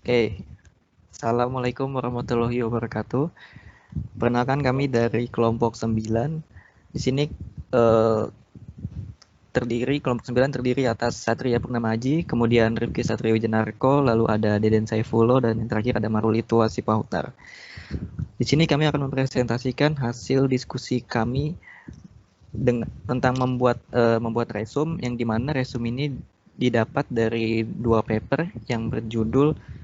Oke, Assalamualaikum warahmatullahi wabarakatuh. Perkenalkan kami dari kelompok 9. Di sini kelompok 9 terdiri atas Satria Purnamaji, kemudian Rifki Satrio Wijanarko, lalu ada Deden Saifullo, dan yang terakhir ada Maruli Tua Sipahutar. Di sini kami akan mempresentasikan hasil diskusi kami tentang membuat resume, yang dimana resume ini didapat dari dua paper yang berjudul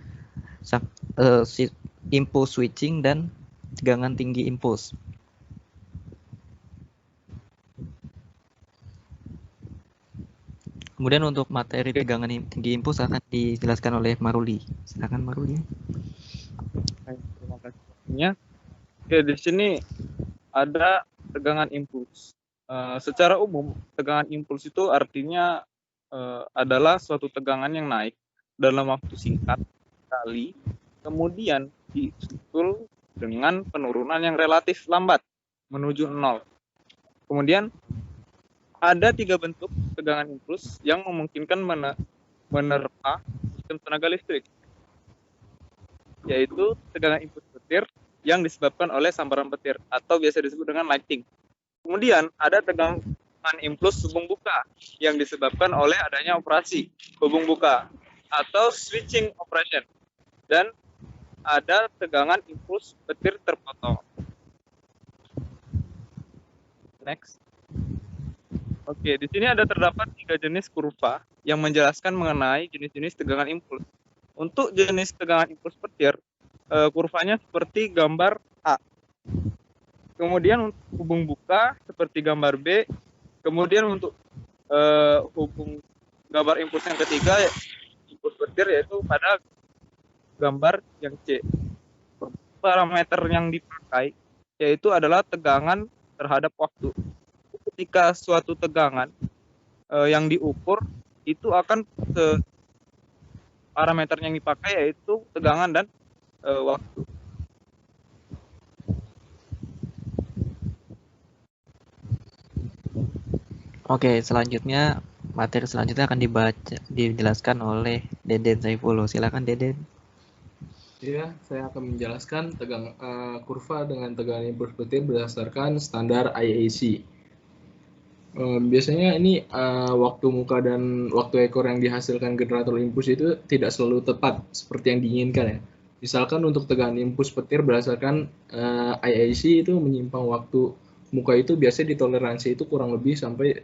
impulse switching dan tegangan tinggi impulse. Kemudian untuk materi tegangan tinggi impuls akan dijelaskan oleh Maruli. Silakan Maruli. Terima kasih waktunya. Oke, di sini ada tegangan impuls. Secara umum, tegangan impuls itu artinya adalah suatu tegangan yang naik dalam waktu singkat sekali, kemudian disusul dengan penurunan yang relatif lambat menuju 0. Kemudian ada 3 bentuk tegangan impuls yang memungkinkan menerpa sistem tenaga listrik, yaitu tegangan impuls petir yang disebabkan oleh sambaran petir atau biasa disebut dengan lighting. Kemudian ada tegangan impuls hubung buka yang disebabkan oleh adanya operasi hubung buka atau switching operation, dan ada tegangan impuls petir terpotong. Next. Oke, di sini ada terdapat 3 jenis kurva yang menjelaskan mengenai jenis-jenis tegangan impuls. Untuk jenis tegangan impuls petir, kurvanya seperti gambar A. Kemudian untuk hubung buka seperti gambar B. Kemudian untuk hubung gambar impuls yang ketiga, impuls petir, yaitu pada gambar yang C. Parameter yang dipakai yaitu adalah tegangan terhadap waktu. Ketika suatu tegangan yang diukur itu akan parameter yang dipakai yaitu tegangan dan waktu. Oke, selanjutnya materi selanjutnya akan dijelaskan oleh Deden Saifullo. Silakan Deden. Ya, saya akan menjelaskan kurva dengan tegangan impuls petir berdasarkan standar IAC. Biasanya ini waktu muka dan waktu ekor yang dihasilkan generator impuls itu tidak selalu tepat seperti yang diinginkan ya. Misalkan untuk tegangan impuls petir berdasarkan IAC itu menyimpang waktu muka itu biasanya ditoleransi itu kurang lebih sampai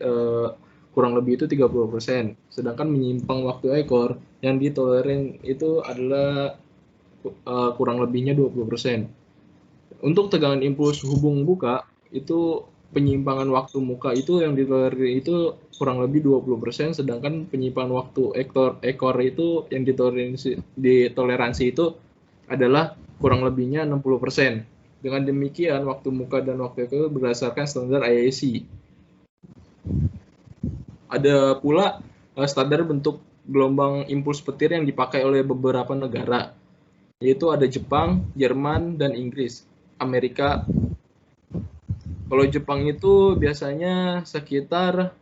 kurang lebih itu 30%. Sedangkan menyimpang waktu ekor yang ditolerin itu adalah kurang lebihnya 20%. Untuk tegangan impuls hubung buka itu penyimpangan waktu muka itu yang ditolerir itu kurang lebih 20%, sedangkan penyimpangan waktu ekor itu yang ditoleransi itu adalah kurang lebihnya 60%. Dengan demikian waktu muka dan waktu ekor berdasarkan standar IAC. Ada pula standar bentuk gelombang impuls petir yang dipakai oleh beberapa negara, yaitu ada Jepang, Jerman, dan Inggris. Amerika. Kalau Jepang itu biasanya sekitar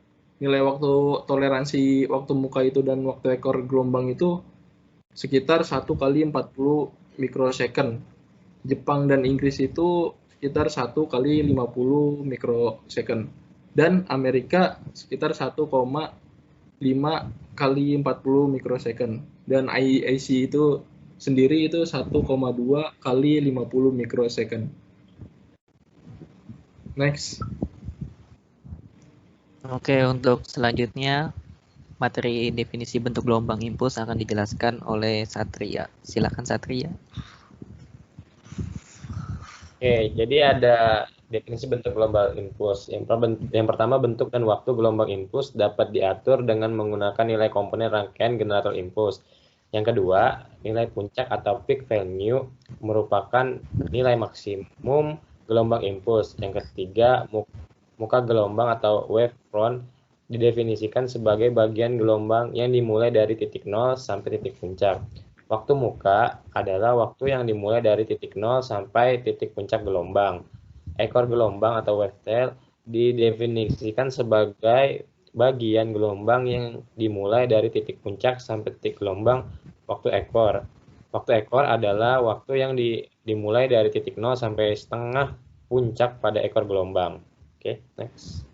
nilai waktu toleransi waktu muka itu dan waktu ekor gelombang itu sekitar 1 kali 40 mikrosecond. Jepang dan Inggris itu sekitar 1 kali 50 mikrosecond. Dan Amerika sekitar 1,5 kali 40 mikrosecond. Dan IAC itu sendiri itu 1,2 kali 50 mikrosecond. Next. Oke, untuk selanjutnya materi definisi bentuk gelombang impuls akan dijelaskan oleh Satria. Silakan Satria. Oke, jadi ada definisi bentuk gelombang impuls. Yang pertama, bentuk dan waktu gelombang impuls dapat diatur dengan menggunakan nilai komponen rangkaian generator impuls. Yang kedua, nilai puncak atau peak value merupakan nilai maksimum gelombang impuls. Yang ketiga, muka gelombang atau wave front didefinisikan sebagai bagian gelombang yang dimulai dari titik 0 sampai titik puncak. Waktu muka adalah waktu yang dimulai dari titik 0 sampai titik puncak gelombang. Ekor gelombang atau wavetail didefinisikan sebagai bagian gelombang yang dimulai dari titik puncak sampai titik gelombang waktu ekor. Waktu ekor adalah waktu yang dimulai dari titik 0 sampai setengah puncak pada ekor gelombang. Oke, next.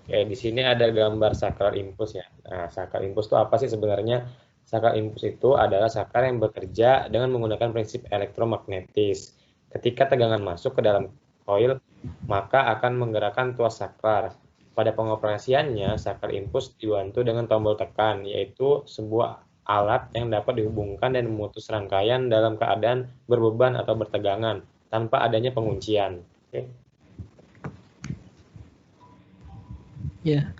Oke, di sini ada gambar saklar impuls ya. Nah, saklar impuls itu apa sih sebenarnya? Saklar impuls itu adalah saklar yang bekerja dengan menggunakan prinsip elektromagnetis. Ketika tegangan masuk ke dalam koil, maka akan menggerakkan tuas saklar. Pada pengoperasiannya, saklar impuls dibantu dengan tombol tekan, yaitu sebuah alat yang dapat dihubungkan dan memutus rangkaian dalam keadaan berbeban atau bertegangan tanpa adanya penguncian. Oke. Ya.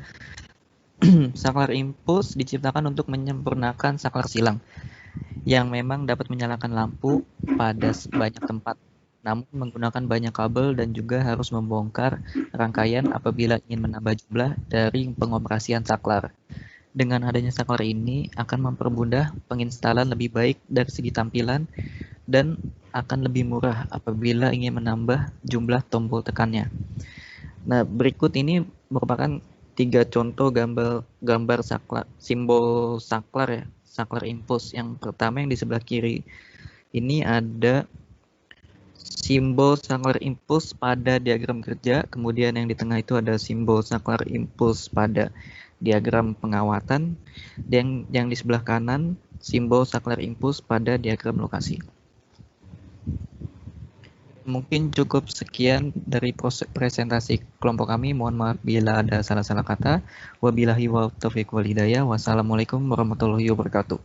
Saklar impuls diciptakan untuk menyempurnakan saklar silang yang memang dapat menyalakan lampu pada banyak tempat, namun menggunakan banyak kabel dan juga harus membongkar rangkaian apabila ingin menambah jumlah dari pengoperasian saklar. Dengan adanya saklar ini akan mempermudah penginstalan lebih baik dari segi tampilan dan akan lebih murah apabila ingin menambah jumlah tombol tekannya. Nah, berikut ini merupakan 3 contoh gambar saklar, simbol saklar ya, saklar impuls. Yang pertama yang di sebelah kiri ini ada simbol saklar impuls pada diagram kerja, kemudian yang di tengah itu ada simbol saklar impuls pada diagram pengawatan, dan yang di sebelah kanan simbol saklar impuls pada diagram lokasi. Mungkin cukup sekian dari presentasi kelompok kami. Mohon maaf bila ada salah-salah kata. Wabillahi wa taufiq wal hidayah. Wassalamualaikum warahmatullahi wabarakatuh.